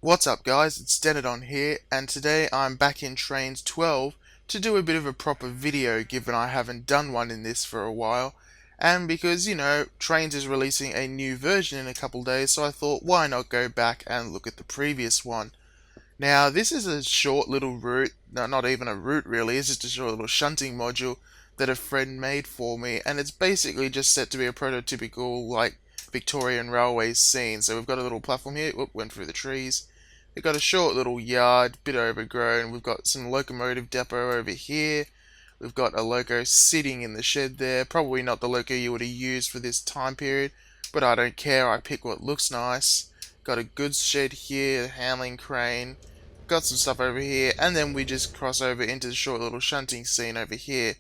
What's up guys, it's Denodon here, and today I'm back in Trainz 12 to do a bit of a proper video given I haven't done one in this for a while, and because, Trainz is releasing a new version in a couple days, so I thought why not go back and look at the previous one. Now this is a short little route, no, not even a route really, it's just a short little shunting module that a friend made for me, and it's basically just set to be a prototypical like Victorian railway scene. So we've got a little platform here, went through the trees. We've got a short little yard, bit overgrown. We've got some locomotive depot over here. We've got a loco sitting in the shed there. Probably not the loco you would have used for this time period, but I don't care. I pick what looks nice. Got a goods shed here, a handling crane. Got some stuff over here, and then we just cross over into the short little shunting scene over here.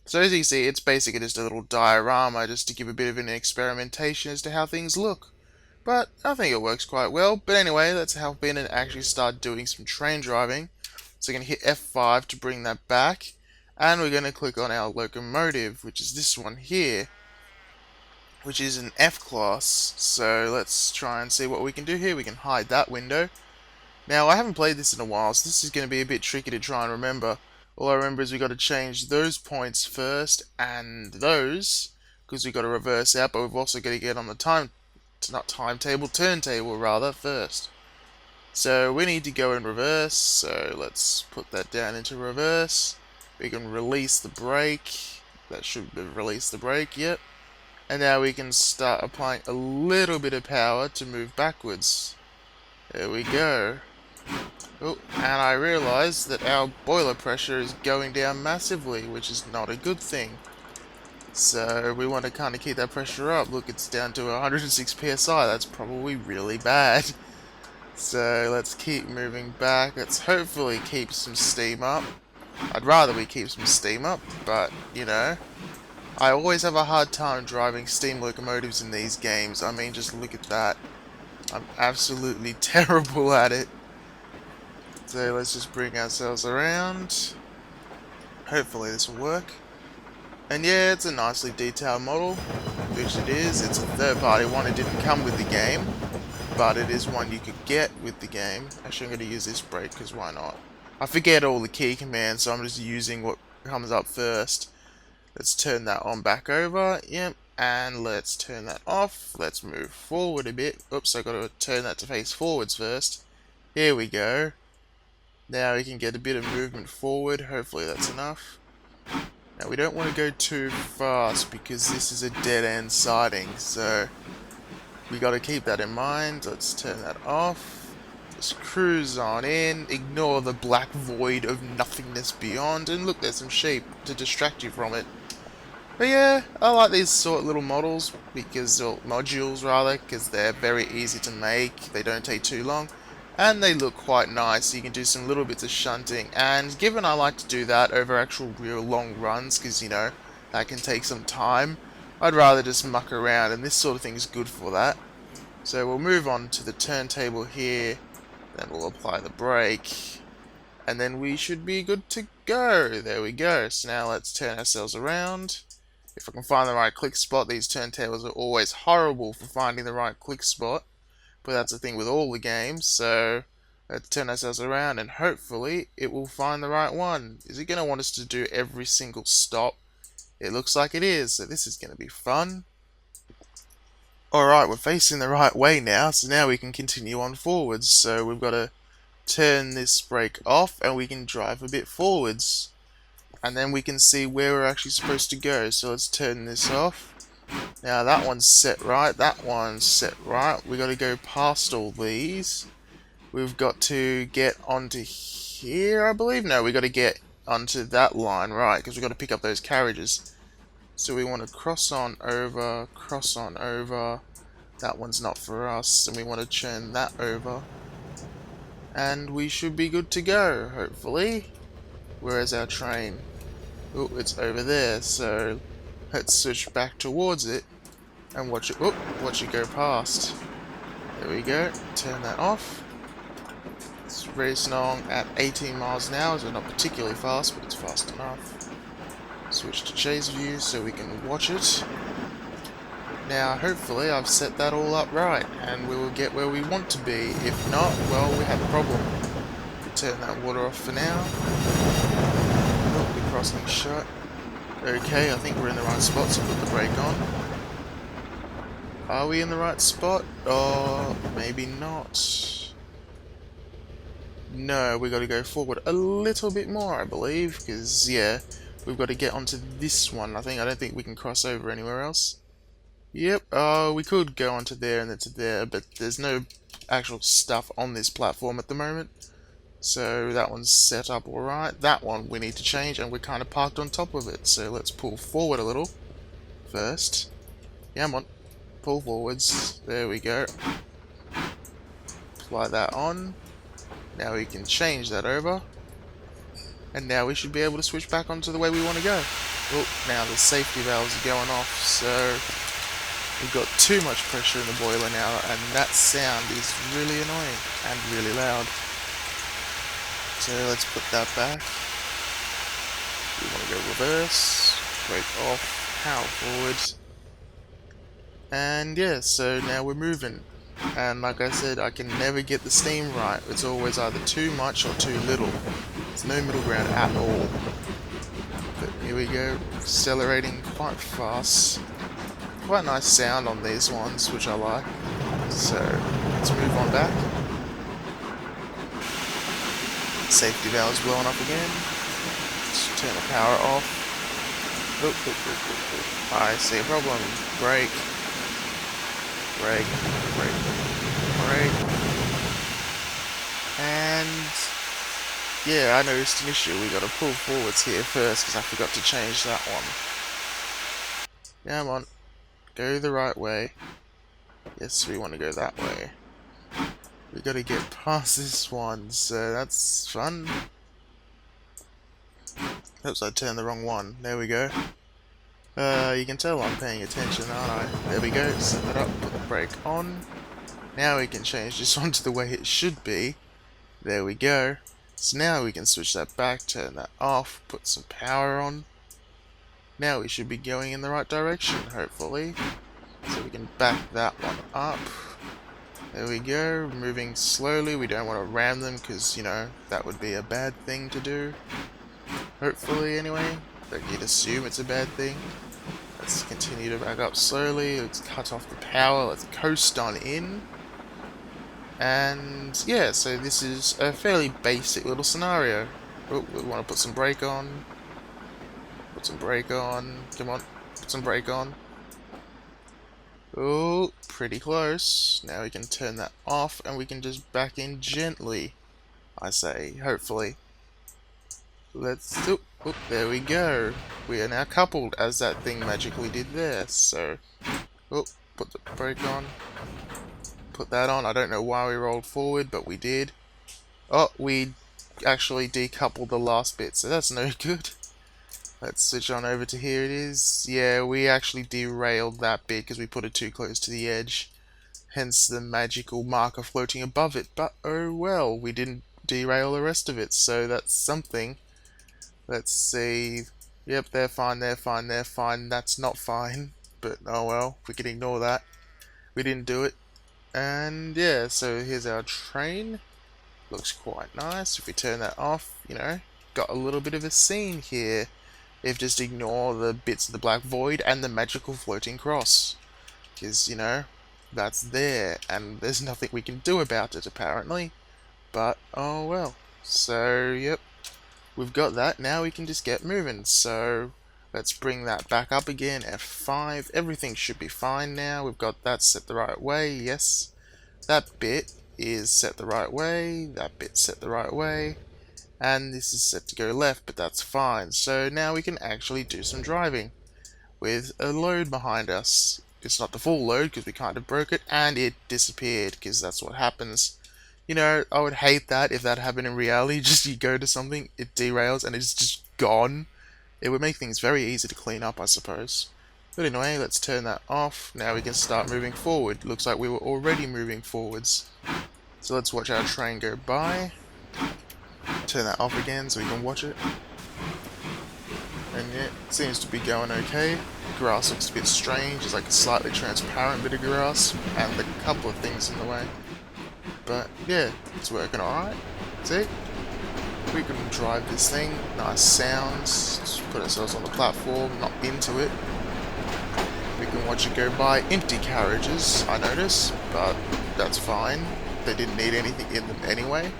So as you can see, it's basically just a little diorama just to give a bit of an experimentation as to how things look. But I think it works quite well. But anyway, let's hop in and actually start doing some train driving. So we're going to hit F5 to bring that back. And we're going to click on our locomotive, which is this one here, which is an F class. So let's try and see what we can do here. We can hide that window. Now I haven't played this in a while, so this is going to be a bit tricky to try and remember. All I remember is we got to change those points first and those, because we got to reverse out, but we've also got to get on the turntable rather, first. So we need to go in reverse, so let's put that down into reverse. We can release the brake. That should release the brake, yep. And now we can start applying a little bit of power to move backwards. There we go. Oh, and I realised that our boiler pressure is going down massively, which is not a good thing. So we want to kind of keep that pressure up. Look, it's down to 106 psi. That's probably really bad. So let's keep moving back. Let's hopefully keep some steam up. I'd rather we keep some steam up, but, I always have a hard time driving steam locomotives in these games. I mean, just look at that. I'm absolutely terrible at it. So let's just bring ourselves around. Hopefully this will work. And yeah, it's a nicely detailed model, which it is. It's a third-party one. It didn't come with the game, but it is one you could get with the game. Actually, I'm going to use this brake, because why not? I forget all the key commands, so I'm just using what comes up first. Let's turn that on back over. Yep. And let's turn that off. Let's move forward a bit. Oops, I got to turn that to face forwards first. Here we go. Now we can get a bit of movement forward. Hopefully that's enough. Now we don't want to go too fast because this is a dead-end siding, so we got to keep that in mind. Let's turn that off. Just cruise on in. Ignore the black void of nothingness beyond. And look, there's some sheep to distract you from it. But yeah, I like these sort of little models because, or modules rather, because they're very easy to make. They don't take too long. And they look quite nice. You can do some little bits of shunting, and given I like to do that over actual real long runs, because that can take some time, I'd rather just muck around, and this sort of thing is good for that. So we'll move on to the turntable here, then we'll apply the brake, and then we should be good to go. There we go. So now let's turn ourselves around. If I can find the right click spot. These turntables are always horrible for finding the right click spot. But that's the thing with all the games, so let's turn ourselves around and hopefully it will find the right one. Is it going to want us to do every single stop? It looks like it is, so this is going to be fun. Alright, we're facing the right way now, so now we can continue on forwards. So we've got to turn this brake off and we can drive a bit forwards. And then we can see where we're actually supposed to go. So let's turn this off. Now that one's set right, that one's set right. We've got to go past all these. We've got to get onto here, I believe. No, we've got to get onto that line, right, because we've got to pick up those carriages. So we want to cross on over, cross on over. That one's not for us, and we want to turn that over. And we should be good to go, hopefully. Where is our train? Oh, it's over there, so let's switch back towards it and watch it go past. There we go. Turn that off. It's racing along at 18 miles an hour, so not particularly fast, but it's fast enough. Switch to chase view so we can watch it. Now, hopefully, I've set that all up right, and we will get where we want to be. If not, well, we have a problem. We turn that water off for now. Oh, the crossing's shut. Okay, I think we're in the right spot, so put the brake on. Are we in the right spot? Or maybe not. No, we got to go forward a little bit more, I believe, because, yeah, we've got to get onto this one. I don't think we can cross over anywhere else. Yep, we could go onto there and then to there, but there's no actual stuff on this platform at the moment. So that one's set up alright. That one we need to change, and we're kind of parked on top of it. So let's pull forward a little first. Yeah, come on. Pull forwards. There we go. Apply that on. Now we can change that over. And now we should be able to switch back onto the way we want to go. Oh, now the safety valves are going off, so we've got too much pressure in the boiler now, and that sound is really annoying and really loud. So let's put that back. We want to go reverse, brake off, power forward. And yeah, so now we're moving. And like I said, I can never get the steam right. It's always either too much or too little. There's no middle ground at all. But here we go, accelerating quite fast. Quite nice sound on these ones, which I like. So let's move on back. Safety valve's blowing up again. Let's turn the power off. Oh. I see a problem. Brake. Brake. Brake. Brake. And yeah, I noticed an issue. We gotta pull forwards here first because I forgot to change that one. Come on. Go the right way. Yes, we want to go that way. We gotta get past this one, so that's fun. Oops, I turned the wrong one. There we go. You can tell I'm paying attention, aren't I? There we go, set that up, put the brake on. Now we can change this one to the way it should be. There we go. So now we can switch that back, turn that off, put some power on. Now we should be going in the right direction, hopefully. So we can back that one up. There we go, moving slowly. We don't want to ram them because, you know, that would be a bad thing to do. Hopefully, anyway. But you'd assume it's a bad thing. Let's continue to back up slowly. Let's cut off the power. Let's coast on in. And yeah, so this is a fairly basic little scenario. Oh, we want to put some brake on. Put some brake on. Come on, put some brake on. Oh, pretty close. Now we can turn that off and we can just back in gently, I say, hopefully. Let's... Oh, there we go. We are now coupled, as that thing magically did there. So, oh, put the brake on. Put that on. I don't know why we rolled forward, but we did. Oh, we actually decoupled the last bit, so that's no good. Let's switch on over to here it is. Yeah, we actually derailed that bit because we put it too close to the edge. Hence the magical marker floating above it. But oh well, we didn't derail the rest of it, so that's something. Let's see. Yep, they're fine, they're fine, they're fine. That's not fine. But oh well, we can ignore that. We didn't do it. And yeah, so here's our train. Looks quite nice. If we turn that off, you know, got a little bit of a scene here. If just ignore the bits of the black void and the magical floating cross. Because, you know, that's there, and there's nothing we can do about it, apparently. But, oh well. So, yep. We've got that, now we can just get moving. So, let's bring that back up again, F5. Everything should be fine now. We've got that set the right way, yes. That bit is set the right way. That bit set the right way. And this is set to go left, but that's fine. So now we can actually do some driving with a load behind us. It's not the full load because we kind of broke it, and it disappeared because that's what happens. You know, I would hate that if that happened in reality. Just you go to something, it derails, and it's just gone. It would make things very easy to clean up, I suppose. But anyway, let's turn that off. Now we can start moving forward. Looks like we were already moving forwards. So let's watch our train go by. Turn that off again so we can watch it. And yeah, it seems to be going okay. The grass looks a bit strange, it's like a slightly transparent bit of grass, and a couple of things in the way. But yeah, it's working alright. See? We can drive this thing, nice sounds, just put ourselves on the platform, not into it. We can watch it go by. Empty carriages, I notice, but that's fine. They didn't need anything in them anyway.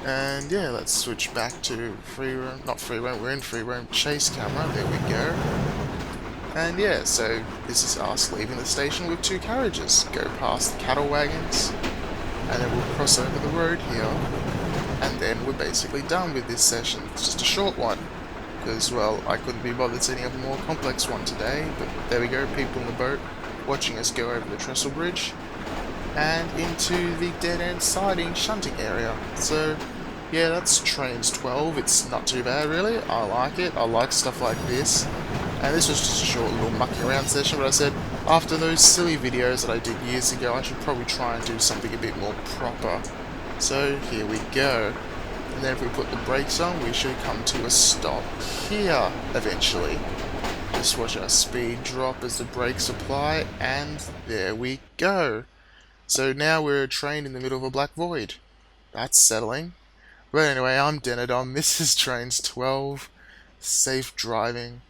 And yeah, let's switch back to free roam, not free roam, we're in free roam chase camera, there we go. And yeah, so this is us leaving the station with 2 carriages. Go past the cattle wagons, and then we'll cross over the road here, and then we're basically done with this session. It's just a short one, because, well, I couldn't be bothered setting up a more complex one today, but there we go, people in the boat watching us go over the trestle bridge and into the dead end siding shunting area. So yeah, that's Trainz 12. It's not too bad really. I like it. I like stuff like this. And this was just a short little mucking around session, but I said after those silly videos that I did years ago, I should probably try and do something a bit more proper. So here we go. And then if we put the brakes on, we should come to a stop here eventually. Just watch our speed drop as the brakes apply, and there we go. So now we're a train in the middle of a black void. That's settling. But anyway, I'm Denodon, this is Trainz 12. Safe driving.